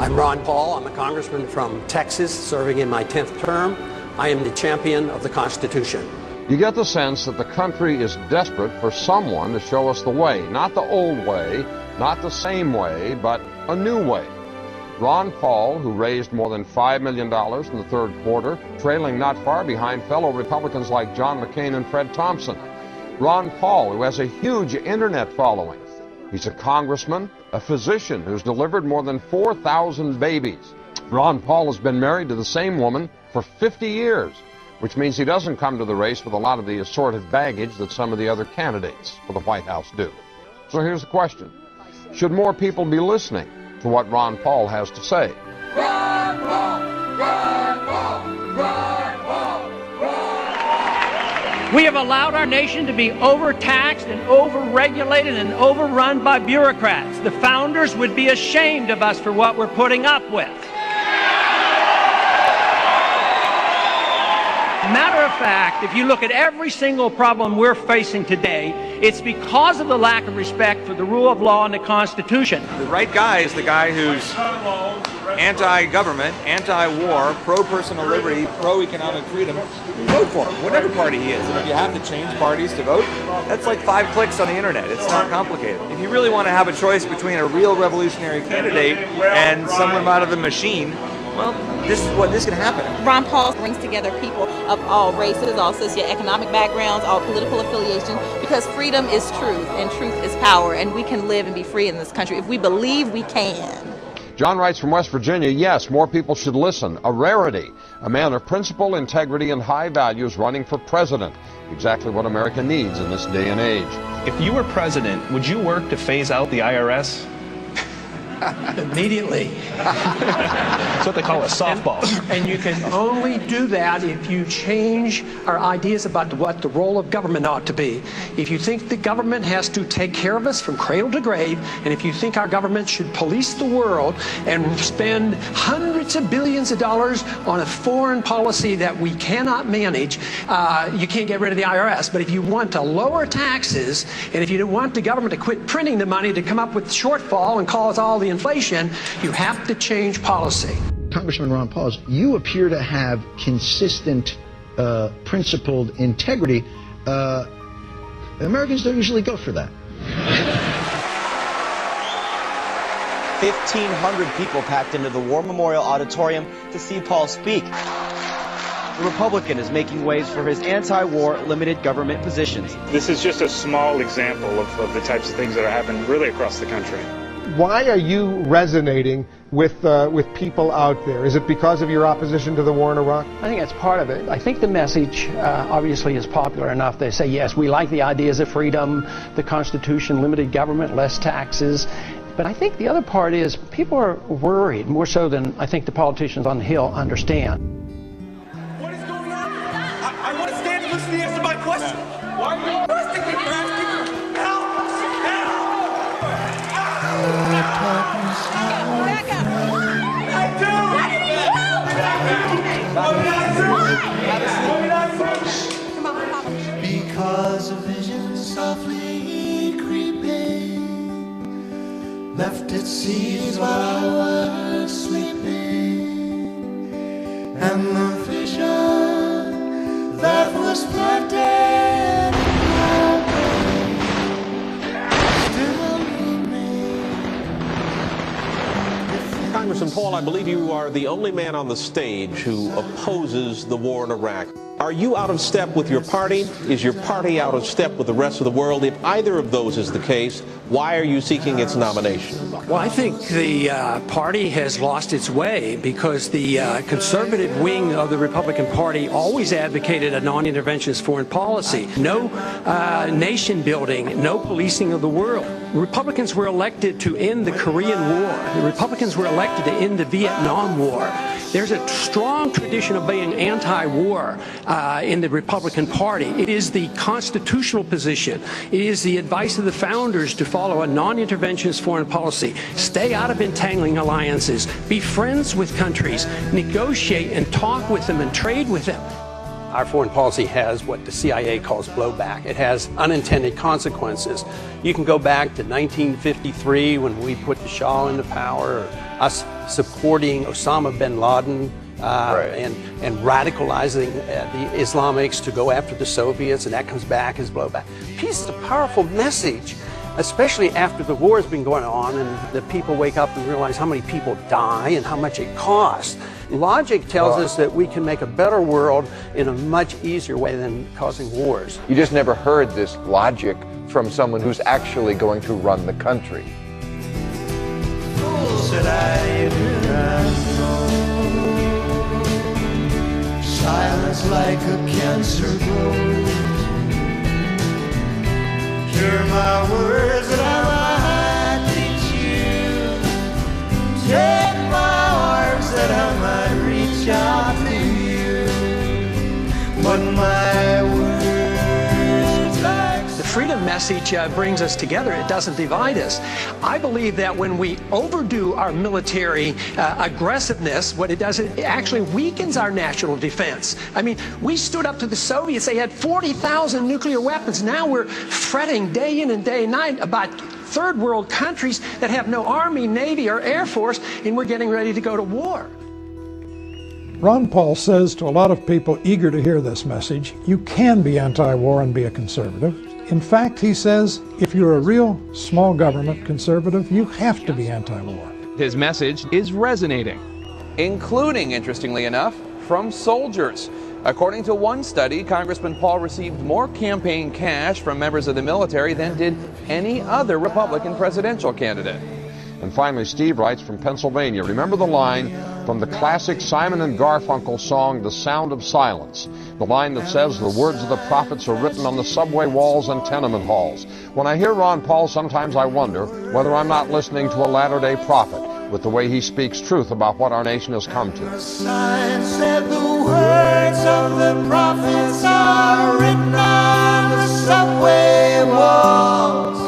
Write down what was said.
I'm Ron Paul. I'm a congressman from Texas, serving in my 10th term. I am the champion of the Constitution. You get the sense that the country is desperate for someone to show us the way. Not the old way, not the same way, but a new way. Ron Paul, who raised more than $5 million in the third quarter, trailing not far behind fellow Republicans like John McCain and Fred Thompson. Ron Paul, who has a huge internet following. He's a congressman, a physician who's delivered more than 4,000 babies. Ron Paul has been married to the same woman for 50 years, which means he doesn't come to the race with a lot of the assorted baggage that some of the other candidates for the White House do. So here's the question. Should more people be listening to what Ron Paul has to say? Ron Paul! Ron Paul! Ron Paul! We have allowed our nation to be overtaxed and overregulated and overrun by bureaucrats. The founders would be ashamed of us for what we're putting up with. Matter of fact, if you look at every single problem we're facing today, it's because of the lack of respect for the rule of law and the Constitution. The right guy is the guy who's anti-government, anti-war, pro-personal liberty, pro-economic freedom. Vote for him, whatever party he is. And if you have to change parties to vote, that's like 5 clicks on the internet. It's not complicated. If you really want to have a choice between a real revolutionary candidate and someone out of the machine, well, this can happen. Ron Paul brings together people of all races, all socioeconomic backgrounds, all political affiliations, because freedom is truth and truth is power, and we can live and be free in this country if we believe we can. John writes from West Virginia, yes, more people should listen. A rarity. A man of principle, integrity, and high values running for president. Exactly what America needs in this day and age. If you were president, would you work to phase out the IRS? Immediately. That's what they call a softball. And you can only do that if you change our ideas about what the role of government ought to be. If you think the government has to take care of us from cradle to grave, and if you think our government should police the world and spend hundreds of billions of dollars on a foreign policy that we cannot manage, you can't get rid of the IRS. But if you want to lower taxes, and if you want the government to quit printing the money to come up with shortfall and cause all the inflation, you have to change policy. Congressman Ron Paul, you appear to have consistent, principled integrity. Americans don't usually go for that. 1,500 people packed into the War Memorial Auditorium to see Paul speak. The Republican is making waves for his anti-war limited government positions. This is just a small example of the types of things that are happening really across the country. Why are you resonating with people out there? Is it because of your opposition to the war in Iraq? I think that's part of it. I think the message obviously is popular enough. They say, yes, we like the ideas of freedom, the Constitution, limited government, less taxes. But I think the other part is people are worried, more so than I think the politicians on the Hill understand. What is going on? I want to stand and listen to the answer to my question. Why are you arresting me for asking you? Help! Because a vision softly creeping left its seeds while I was sleeping, and the vision that was planted in my brain still remains. Congressman Paul, I believe you are the only man on the stage who opposes the war in Iraq. Are you out of step with your party? Is your party out of step with the rest of the world? If either of those is the case, why are you seeking its nomination? Well, I think the party has lost its way because the conservative wing of the Republican Party always advocated a non-interventionist foreign policy. No nation building, no policing of the world. Republicans were elected to end the Korean War. The Republicans were elected to end the Vietnam War. There's a strong tradition of being anti-war in the Republican Party. It is the constitutional position. It is the advice of the founders to follow a non-interventionist foreign policy. Stay out of entangling alliances. Be friends with countries. Negotiate and talk with them and trade with them. Our foreign policy has what the CIA calls blowback. It has unintended consequences. You can go back to 1953 when we put the Shah into power, or us supporting Osama bin Laden and radicalizing the Islamics to go after the Soviets, and that comes back as blowback. Peace is a powerful message, especially after the war has been going on and the people wake up and realize how many people die and how much it costs. Logic tells us that we can make a better world in a much easier way than causing wars. You just never heard this logic from someone who's actually going to run the country. Said I did not know. Silence like a cancer grows. Hear my words that I might teach you. Take my arms that I might reach out to you. But my words like the freedom message brings us together. It doesn't divide us. I believe that when we overdo our military aggressiveness, what it does, it actually weakens our national defense. I mean, we stood up to the Soviets. They had 40,000 nuclear weapons. Now we're fretting day in and day night about third world countries that have no army, navy, or air force, and we're getting ready to go to war. Ron Paul says to a lot of people eager to hear this message, you can be anti-war and be a conservative. In fact, he says, if you're a real small government conservative, you have to be anti-war. His message is resonating, including, interestingly enough, from soldiers. According to one study, Congressman Paul received more campaign cash from members of the military than did any other Republican presidential candidate. And finally, Steve writes from Pennsylvania, remember the line from the classic Simon and Garfunkel song, The Sound of Silence, the line that says the words of the prophets are written on the subway walls and tenement halls. When I hear Ron Paul, sometimes I wonder whether I'm not listening to a latter-day prophet with the way he speaks truth about what our nation has come to. the sign said the words of the prophets are written on the subway walls.